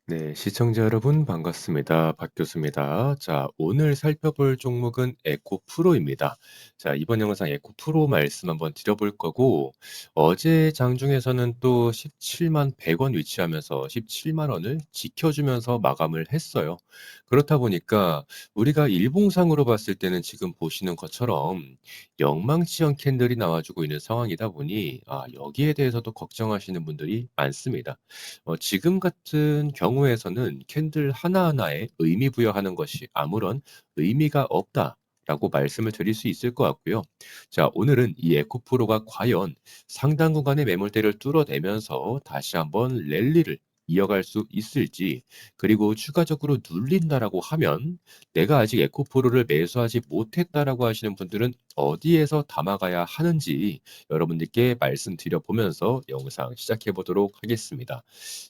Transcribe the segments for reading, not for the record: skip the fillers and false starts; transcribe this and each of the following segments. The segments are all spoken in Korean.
네, 시청자 여러분 반갑습니다. 박 교수입니다. 자, 오늘 살펴볼 종목은 에코 프로입니다. 자, 이번 영상 에코 프로 말씀 한번 드려볼 거고, 어제 장중에서는 또 17만 100원 위치하면서 17만 원을 지켜주면서 마감을 했어요. 그렇다 보니까 우리가 일봉상으로 봤을 때는 지금 보시는 것처럼 영망치형 캔들이 나와주고 있는 상황이다 보니, 여기에 대해서도 걱정하시는 분들이 많습니다. 지금 같은 경우에서는 캔들 하나하나에 의미 부여하는 것이 아무런 의미가 없다라고 말씀을 드릴 수 있을 것 같고요. 자, 오늘은 이 에코프로가 과연 상당 구간의 매물대를 뚫어내면서 다시 한번 랠리를 이어갈 수 있을지, 그리고 추가적으로 눌린다라고 하면 내가 아직 에코프로를 매수하지 못했다라고 하시는 분들은 어디에서 담아가야 하는지 여러분들께 말씀드려 보면서 영상 시작해 보도록 하겠습니다.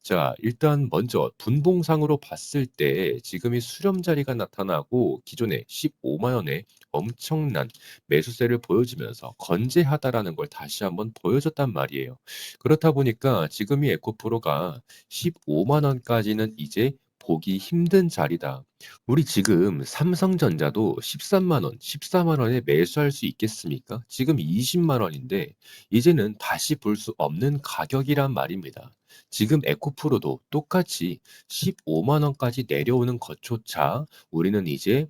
자, 일단 먼저 분봉상으로 봤을 때 지금 이 수렴 자리가 나타나고 기존에 15만 원의 엄청난 매수세를 보여주면서 건재하다라는 걸 다시 한번 보여줬단 말이에요. 그렇다 보니까 지금 이 에코프로가 15만 원까지는 이제 보기 힘든 자리다. 우리 지금 삼성전자도 13만 원, 14만 원에 매수할 수 있겠습니까? 지금 20만 원인데 이제는 다시 볼 수 없는 가격이란 말입니다. 지금 에코프로도 똑같이 15만 원까지 내려오는 것조차 우리는 이제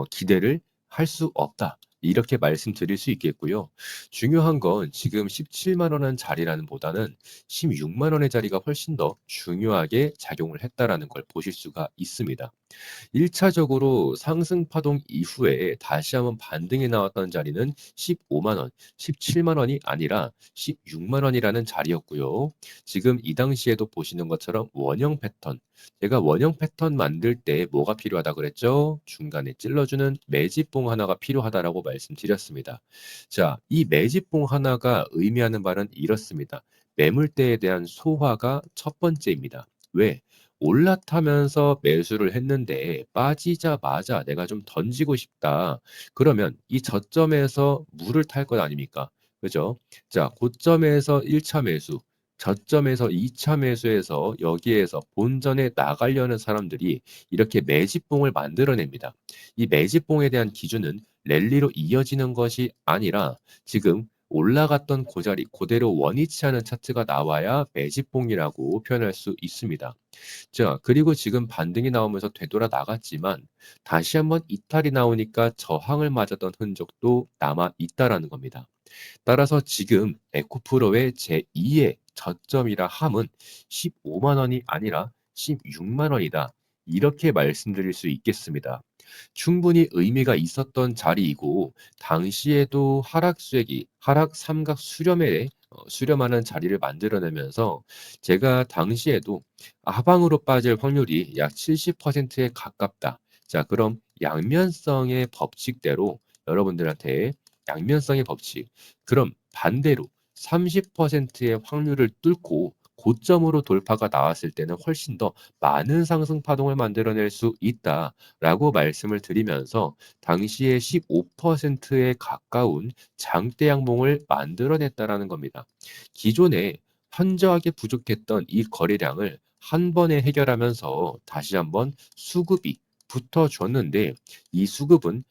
기대를 할 수 없다. 이렇게 말씀드릴 수 있겠고요. 중요한 건 지금 17만 원한 자리라는 보다는 16만 원의 자리가 훨씬 더 중요하게 작용을 했다라는 걸 보실 수가 있습니다. 1차적으로 상승 파동 이후에 다시 한번 반등이 나왔던 자리는 15만 원, 17만 원이 아니라 16만 원이라는 자리였고요. 지금 이 당시에도 보시는 것처럼 원형 패턴, 제가 원형 패턴 만들 때 뭐가 필요하다 그랬죠? 중간에 찔러주는 매집봉 하나가 필요하다라고 말씀드렸습니다. 자, 이 매집봉 하나가 의미하는 바는 이렇습니다. 매물대에 대한 소화가 첫 번째입니다. 왜? 올라타면서 매수를 했는데 빠지자마자 내가 좀 던지고 싶다. 그러면 이 저점에서 물을 탈 것 아닙니까? 그죠? 자, 고점에서 1차 매수, 저점에서 2차 매수해서 여기에서 본전에 나가려는 사람들이 이렇게 매집봉을 만들어냅니다. 이 매집봉에 대한 기준은 랠리로 이어지는 것이 아니라 지금 올라갔던 고자리 그대로 원위치 하는 차트가 나와야 매집봉이라고 표현할 수 있습니다. 자, 그리고 지금 반등이 나오면서 되돌아 나갔지만 다시 한번 이탈이 나오니까 저항을 맞았던 흔적도 남아 있다라는 겁니다. 따라서 지금 에코프로의 제2의 저점이라 함은 15만 원이 아니라 16만 원이다. 이렇게 말씀드릴 수 있겠습니다. 충분히 의미가 있었던 자리이고 당시에도 하락 수액이 하락 삼각 수렴에 수렴하는 자리를 만들어내면서 제가 당시에도 하방으로 빠질 확률이 약 70%에 가깝다. 자, 그럼 양면성의 법칙대로 여러분들한테 양면성의 법칙. 그럼 반대로 30%의 확률을 뚫고 고점으로 돌파가 나왔을 때는 훨씬 더 많은 상승 파동을 만들어낼 수 있다라고 말씀을 드리면서 당시에 15%에 가까운 장대 양봉을 만들어냈다라는 겁니다. 기존에 현저하게 부족했던 이 거래량을 한 번에 해결하면서 다시 한번 수급이 붙어줬는데 이 수급은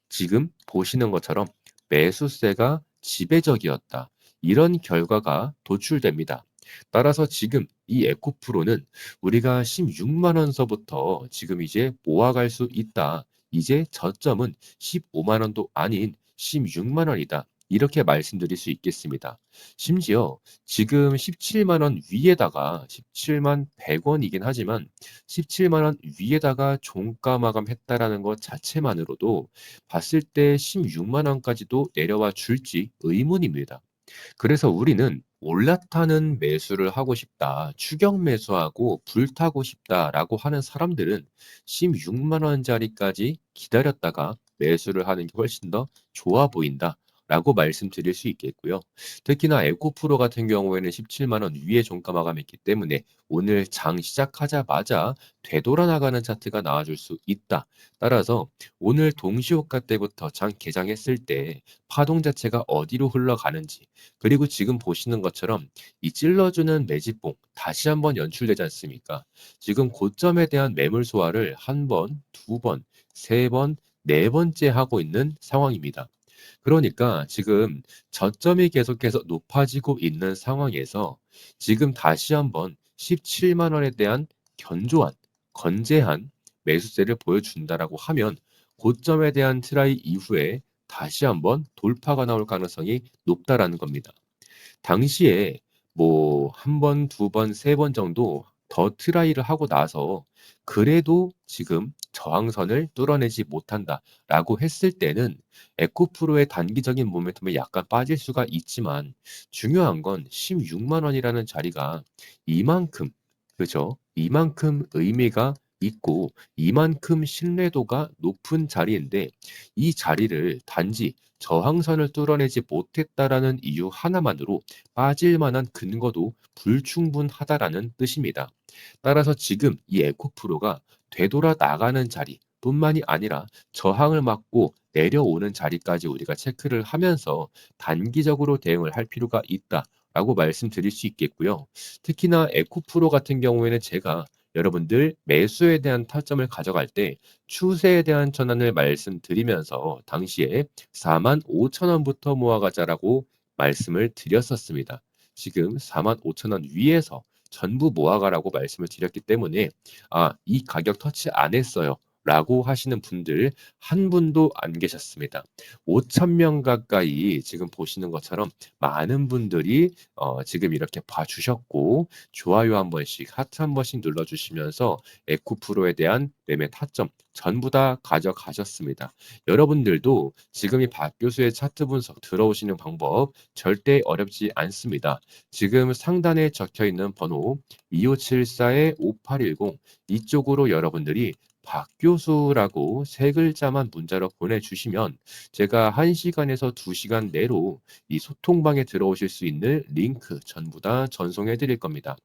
지금 보시는 것처럼 매수세가 지배적이었다. 이런 결과가 도출됩니다. 따라서 지금 이 에코프로는 우리가 16만 원서부터 지금 이제 모아갈 수 있다. 이제 저점은 15만 원도 아닌 16만 원이다. 이렇게 말씀드릴 수 있겠습니다. 심지어 지금 17만 원 위에다가 17만 100원이긴 하지만 17만 원 위에다가 종가 마감했다라는 것 자체만으로도 봤을 때 16만 원까지도 내려와 줄지 의문입니다. 그래서 우리는 올라타는 매수를 하고 싶다, 추격 매수하고 불타고 싶다라고 하는 사람들은 16만 원짜리까지 기다렸다가 매수를 하는 게 훨씬 더 좋아 보인다. 라고 말씀드릴 수 있겠고요. 특히나 에코프로 같은 경우에는 17만 원 위에 종가 마감했기 때문에 오늘 장 시작하자마자 되돌아 나가는 차트가 나와줄 수 있다. 따라서 오늘 동시호가 때부터 장 개장했을 때 파동 자체가 어디로 흘러가는지, 그리고 지금 보시는 것처럼 이 찔러주는 매집봉 다시 한번 연출되지 않습니까? 지금 고점에 대한 매물 소화를 한 번, 두 번, 세 번, 네 번째 하고 있는 상황입니다. 그러니까 지금 저점이 계속해서 높아지고 있는 상황에서 지금 다시 한번 17만 원에 대한 견조한, 건재한 매수세를 보여준다라고 하면 고점에 대한 트라이 이후에 다시 한번 돌파가 나올 가능성이 높다라는 겁니다. 당시에 뭐 한 번, 두 번, 세 번 정도 더 트라이를 하고 나서 그래도 지금 저항선을 뚫어내지 못한다라고 했을 때는 에코프로의 단기적인 모멘텀에 약간 빠질 수가 있지만 중요한 건 16만 원이라는 자리가 이만큼, 그죠? 이만큼 의미가 있고 이만큼 신뢰도가 높은 자리인데 이 자리를 단지 저항선을 뚫어내지 못했다라는 이유 하나만으로 빠질 만한 근거도 불충분하다라는 뜻입니다. 따라서 지금 이 에코프로가 되돌아 나가는 자리 뿐만이 아니라 저항을 맞고 내려오는 자리까지 우리가 체크를 하면서 단기적으로 대응을 할 필요가 있다라고 말씀드릴 수 있겠고요. 특히나 에코프로 같은 경우에는 제가 여러분들 매수에 대한 타점을 가져갈 때 추세에 대한 전환을 말씀드리면서 당시에 4만 5천 원부터 모아가자라고 말씀을 드렸었습니다. 지금 4만 5천 원 위에서 전부 모아가라고 말씀을 드렸기 때문에 이 가격 터치 안 했어요. 라고 하시는 분들 한 분도 안 계셨습니다. 5천 명 가까이 지금 보시는 것처럼 많은 분들이 지금 이렇게 봐주셨고 좋아요 한 번씩, 하트 한 번씩 눌러주시면서 에코프로에 대한 매매 타점 전부 다 가져가셨습니다. 여러분들도 지금 이 박 교수의 차트 분석 들어오시는 방법 절대 어렵지 않습니다. 지금 상단에 적혀 있는 번호 2574-5810 이쪽으로 여러분들이 박 교수라고 세 글자만 문자로 보내주시면 제가 1시간에서 2시간 내로 이 소통방에 들어오실 수 있는 링크 전부 다 전송해 드릴 겁니다.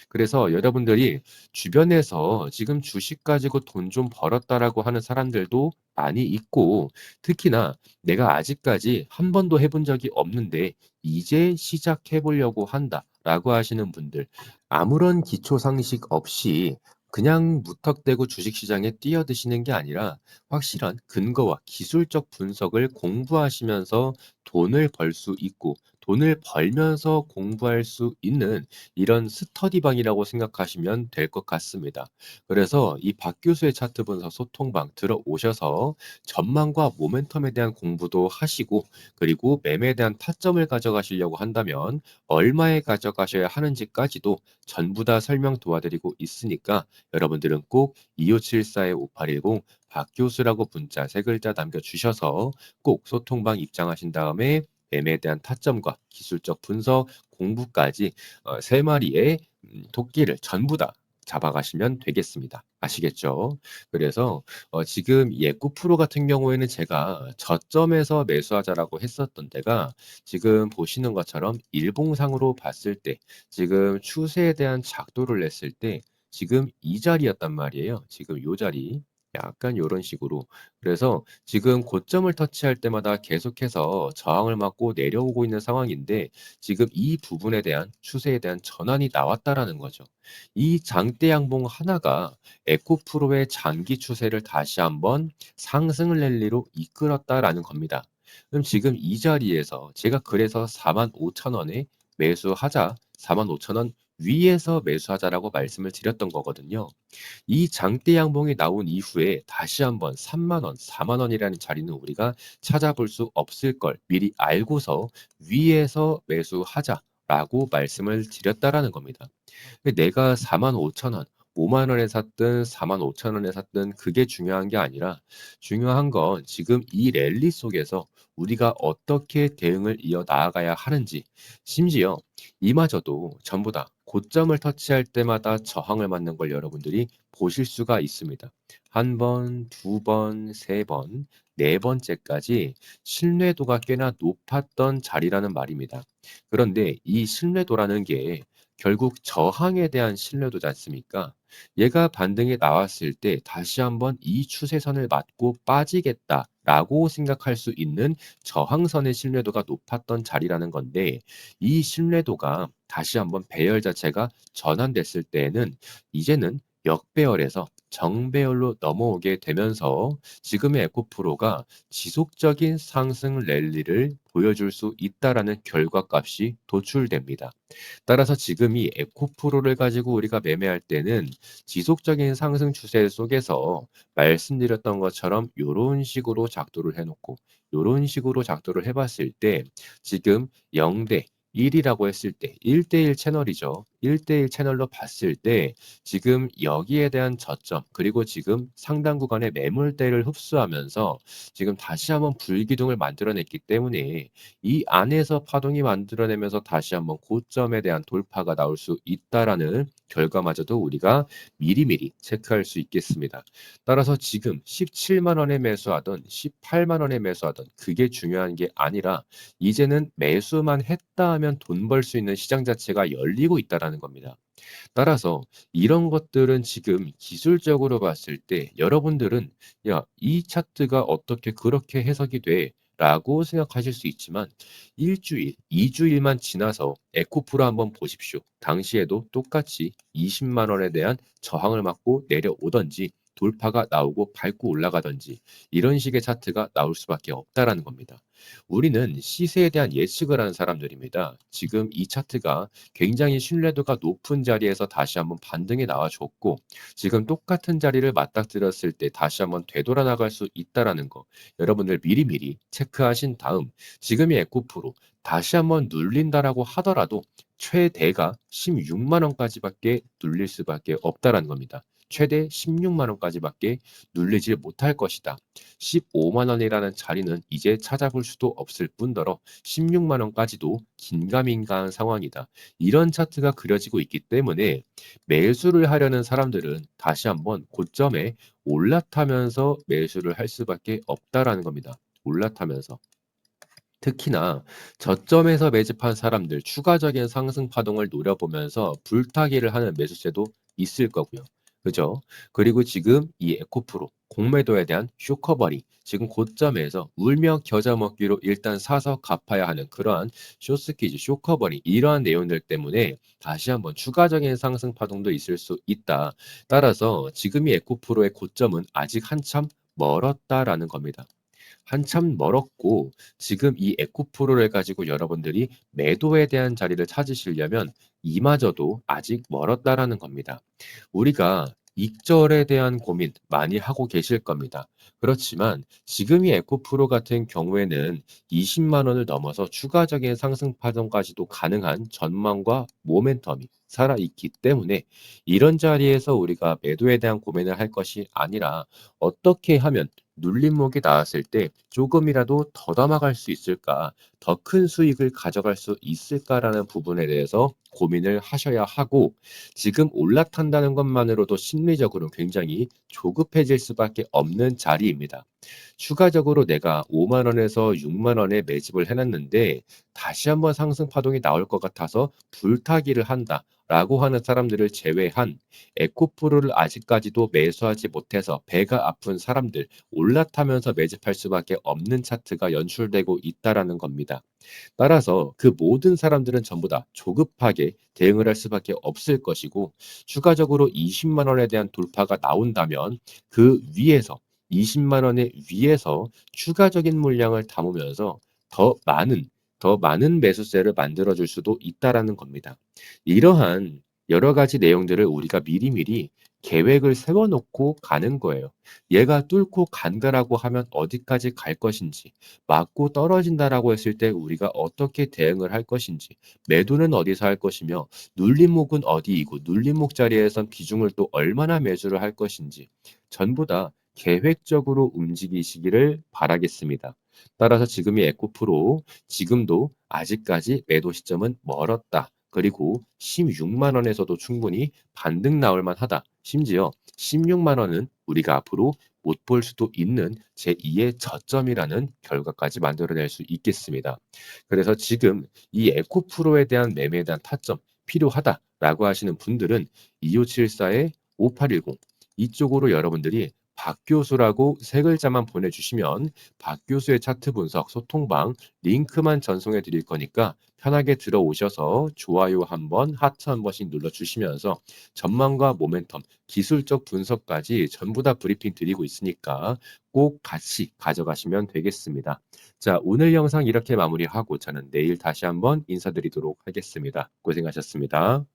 그래서 여러분들이 주변에서 지금 주식 가지고 돈 좀 벌었다라고 하는 사람들도 많이 있고 특히나 내가 아직까지 한 번도 해본 적이 없는데 이제 시작해 보려고 한다라고 하시는 분들 아무런 기초 상식 없이 그냥 무턱대고 주식시장에 뛰어드시는 게 아니라 확실한 근거와 기술적 분석을 공부하시면서 돈을 벌 수 있고 돈을 벌면서 공부할 수 있는 이런 스터디방이라고 생각하시면 될 것 같습니다. 그래서 이 박 교수의 차트 분석 소통방 들어오셔서 전망과 모멘텀에 대한 공부도 하시고 그리고 매매에 대한 타점을 가져가시려고 한다면 얼마에 가져가셔야 하는지까지도 전부 다 설명 도와드리고 있으니까 여러분들은 꼭 2574-5810 박 교수라고 문자 세 글자 남겨주셔서 꼭 소통방 입장하신 다음에 매매에 대한 타점과 기술적 분석 공부까지 세 마리의 토끼를 전부 다 잡아가시면 되겠습니다. 아시겠죠? 그래서 지금 예쿠 프로 같은 경우에는 제가 저점에서 매수하자라고 했었던 데가 지금 보시는 것처럼 일봉상으로 봤을 때 지금 추세에 대한 작도를 냈을 때 지금 이 자리였단 말이에요. 지금 요 자리. 약간 요런 식으로. 그래서 지금 고점을 터치할 때마다 계속해서 저항을 맞고 내려오고 있는 상황인데 지금 이 부분에 대한 추세에 대한 전환이 나왔다라는 거죠. 이 장대 양봉 하나가 에코프로의 장기 추세를 다시 한번 상승을 랠리로 이끌었다라는 겁니다. 그럼 지금 이 자리에서 제가 그래서 4만 5천 원에 매수하자, 4만 5천 원 위에서 매수하자라고 말씀을 드렸던 거거든요. 이 장대 양봉이 나온 이후에 다시 한번 3만 원, 4만 원이라는 자리는 우리가 찾아볼 수 없을 걸 미리 알고서 위에서 매수하자라고 말씀을 드렸다라는 겁니다. 근데 내가 4만 5천 원, 5만 원에 샀든 4만 5천 원에 샀든 그게 중요한 게 아니라 중요한 건 지금 이 랠리 속에서 우리가 어떻게 대응을 이어나가야 하는지 심지어 이마저도 전부 다 고점을 터치할 때마다 저항을 맞는 걸 여러분들이 보실 수가 있습니다. 한 번, 두 번, 세 번, 네 번째까지 신뢰도가 꽤나 높았던 자리라는 말입니다. 그런데 이 신뢰도라는 게 결국 저항에 대한 신뢰도지 않습니까? 얘가 반등이 나왔을 때 다시 한번 이 추세선을 맞고 빠지겠다라고 생각할 수 있는 저항선의 신뢰도가 높았던 자리라는 건데 이 신뢰도가 다시 한번 배열 자체가 전환됐을 때에는 이제는 역배열에서 정배열로 넘어오게 되면서 지금의 에코프로가 지속적인 상승 랠리를 보여줄 수 있다라는 결과값이 도출됩니다. 따라서 지금 이 에코프로를 가지고 우리가 매매할 때는 지속적인 상승 추세 속에서 말씀드렸던 것처럼 요런 식으로 작도를 해 놓고 요런 식으로 작도를 해 봤을 때 지금 0대 1이라고 했을 때 1대1 채널이죠. 1대1 채널로 봤을 때 지금 여기에 대한 저점 그리고 지금 상당 구간의 매물대를 흡수하면서 지금 다시 한번 불기둥을 만들어냈기 때문에 이 안에서 파동이 만들어내면서 다시 한번 고점에 대한 돌파가 나올 수 있다라는 결과마저도 우리가 미리미리 체크할 수 있겠습니다. 따라서 지금 17만 원에 매수하던 18만 원에 매수하던 그게 중요한 게 아니라 이제는 매수만 했다 하면 돈 벌 수 있는 시장 자체가 열리고 있다라는 겁니다. 따라서 이런 것들은 지금 기술적으로 봤을 때 여러분들은 '야 이 차트가 어떻게 그렇게 해석이 돼?' 라고 생각하실 수 있지만 1 주일, 2 주일만 지나서 에코프로 한번 보십시오. 당시에도 똑같이 20만 원에 대한 저항을 맞고 내려오든지 돌파가 나오고 밟고 올라가든지 이런 식의 차트가 나올 수밖에 없다라는 겁니다. 우리는 시세에 대한 예측을 하는 사람들입니다. 지금 이 차트가 굉장히 신뢰도가 높은 자리에서 다시 한번 반등이 나와줬고 지금 똑같은 자리를 맞닥뜨렸을 때 다시 한번 되돌아 나갈 수 있다라는 거 여러분들 미리미리 체크하신 다음 지금의 에코프로 다시 한번 눌린다라고 하더라도 최대가 16만 원까지밖에 눌릴 수밖에 없다라는 겁니다. 최대 16만 원까지밖에 눌리지 못할 것이다. 15만 원이라는 자리는 이제 찾아볼 수도 없을 뿐더러 16만 원까지도 긴가민가한 상황이다. 이런 차트가 그려지고 있기 때문에 매수를 하려는 사람들은 다시 한번 고점에 올라타면서 매수를 할 수밖에 없다라는 겁니다. 올라타면서. 특히나 저점에서 매집한 사람들 추가적인 상승 파동을 노려보면서 불타기를 하는 매수세도 있을 거고요. 그죠? 그리고 지금 이 에코프로 공매도에 대한 쇼커버리 지금 고점에서 울며 겨자 먹기로 일단 사서 갚아야 하는 그러한 쇼스퀴즈 쇼커버리 이러한 내용들 때문에 다시 한번 추가적인 상승 파동도 있을 수 있다. 따라서 지금 이 에코프로의 고점은 아직 한참 멀었다라는 겁니다. 한참 멀었고 지금 이 에코프로를 가지고 여러분들이 매도에 대한 자리를 찾으시려면 이마저도 아직 멀었다라는 겁니다. 우리가 익절에 대한 고민 많이 하고 계실 겁니다. 그렇지만 지금 이 에코프로 같은 경우에는 20만 원을 넘어서 추가적인 상승 파동까지도 가능한 전망과 모멘텀이 살아있기 때문에 이런 자리에서 우리가 매도에 대한 고민을 할 것이 아니라 어떻게 하면 눌림목이 나왔을 때 조금이라도 더 담아갈 수 있을까, 더 큰 수익을 가져갈 수 있을까라는 부분에 대해서 고민을 하셔야 하고 지금 올라탄다는 것만으로도 심리적으로 굉장히 조급해질 수밖에 없는 자리입니다. 추가적으로 내가 5만 원에서 6만 원에 매집을 해놨는데 다시 한번 상승 파동이 나올 것 같아서 불타기를 한다라고 하는 사람들을 제외한 에코프로를 아직까지도 매수하지 못해서 배가 아픈 사람들 올라타면서 매집할 수밖에 없는 차트가 연출되고 있다라는 겁니다. 따라서 그 모든 사람들은 전부 다 조급하게 대응을 할 수밖에 없을 것이고 추가적으로 20만 원에 대한 돌파가 나온다면 그 위에서 20만 원의 위에서 추가적인 물량을 담으면서 더 많은 더 많은 매수세를 만들어 줄 수도 있다라는 겁니다. 이러한 여러 가지 내용들을 우리가 미리미리 계획을 세워 놓고 가는 거예요. 얘가 뚫고 간다라고 하면 어디까지 갈 것인지, 맞고 떨어진다라고 했을 때 우리가 어떻게 대응을 할 것인지, 매도는 어디서 할 것이며 눌림목은 어디이고 눌림목 자리에선 비중을 또 얼마나 매수를 할 것인지 전부 다 계획적으로 움직이시기를 바라겠습니다. 따라서 지금이 에코프로, 지금도 아직까지 매도 시점은 멀었다. 그리고 16만 원에서도 충분히 반등 나올 만하다. 심지어 16만 원은 우리가 앞으로 못 볼 수도 있는 제2의 저점이라는 결과까지 만들어낼 수 있겠습니다. 그래서 지금 이 에코프로에 대한 매매에 대한 타점 필요하다라고 하시는 분들은 2574-5810 이쪽으로 여러분들이 박 교수라고 세 글자만 보내주시면 박 교수의 차트 분석 소통방 링크만 전송해 드릴 거니까 편하게 들어오셔서 좋아요 한번, 하트 한 번씩 눌러주시면서 전망과 모멘텀, 기술적 분석까지 전부 다 브리핑 드리고 있으니까 꼭 같이 가져가시면 되겠습니다. 자, 오늘 영상 이렇게 마무리하고 저는 내일 다시 한번 인사드리도록 하겠습니다. 고생하셨습니다.